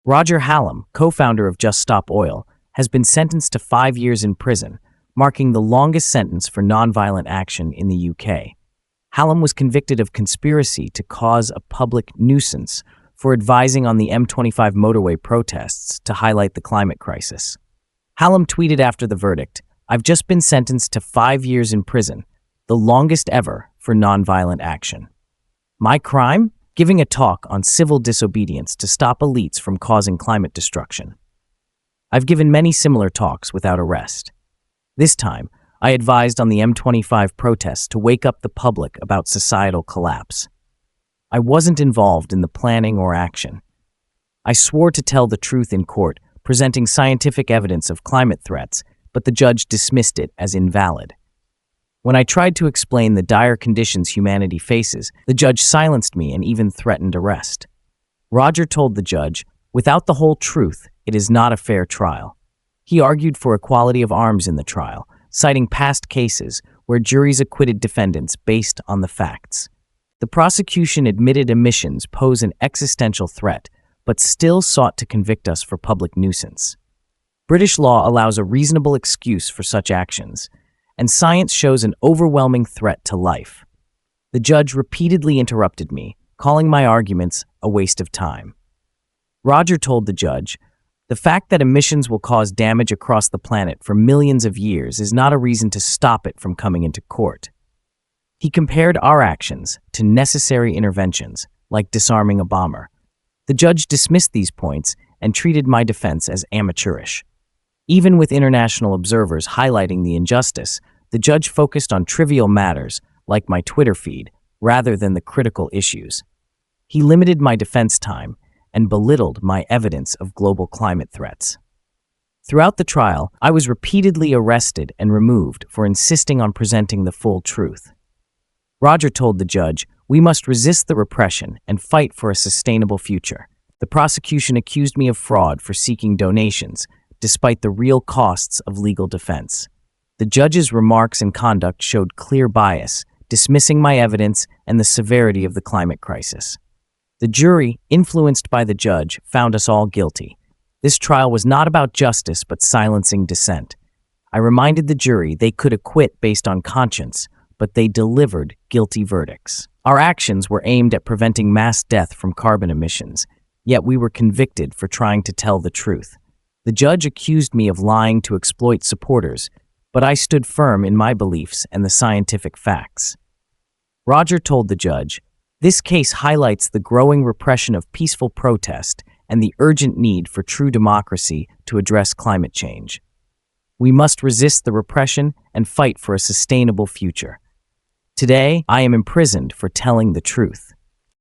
Roger Hallam, co-founder of Just Stop Oil, has been sentenced to 5 years in prison, marking the longest sentence for nonviolent action in the UK. Hallam was convicted of conspiracy to cause a public nuisance for advising on the M25 motorway protests to highlight the climate crisis. Hallam tweeted after the verdict, "I've just been sentenced to 5 years in prison, the longest ever for nonviolent action. My crime? Giving a talk on civil disobedience to stop elites from causing climate destruction. I've given many similar talks without arrest. This time, I advised on the M25 protests to wake up the public about societal collapse. I wasn't involved in the planning or action. I swore to tell the truth in court, presenting scientific evidence of climate threats, but the judge dismissed it as invalid. When I tried to explain the dire conditions humanity faces, the judge silenced me and even threatened arrest." Roger told the judge, "Without the whole truth, it is not a fair trial." He argued for equality of arms in the trial, citing past cases where juries acquitted defendants based on the facts. The prosecution admitted emissions pose an existential threat, but still sought to convict us for public nuisance. British law allows a reasonable excuse for such actions, and science shows an overwhelming threat to life. The judge repeatedly interrupted me, calling my arguments a waste of time. Roger told the judge, "The fact that emissions will cause damage across the planet for millions of years is not a reason to stop it from coming into court." He compared our actions to necessary interventions, like disarming a bomber. The judge dismissed these points and treated my defense as amateurish. Even with international observers highlighting the injustice, the judge focused on trivial matters, like my Twitter feed, rather than the critical issues. He limited my defense time and belittled my evidence of global climate threats. Throughout the trial, I was repeatedly arrested and removed for insisting on presenting the full truth. Roger told the judge, "We must resist the repression and fight for a sustainable future." The prosecution accused me of fraud for seeking donations, despite the real costs of legal defense. The judge's remarks and conduct showed clear bias, dismissing my evidence and the severity of the climate crisis. The jury, influenced by the judge, found us all guilty. This trial was not about justice but silencing dissent. I reminded the jury they could acquit based on conscience, but they delivered guilty verdicts. Our actions were aimed at preventing mass death from carbon emissions, yet we were convicted for trying to tell the truth. The judge accused me of lying to exploit supporters, but I stood firm in my beliefs and the scientific facts. Roger told the judge, "This case highlights the growing repression of peaceful protest and the urgent need for true democracy to address climate change. We must resist the repression and fight for a sustainable future. Today, I am imprisoned for telling the truth."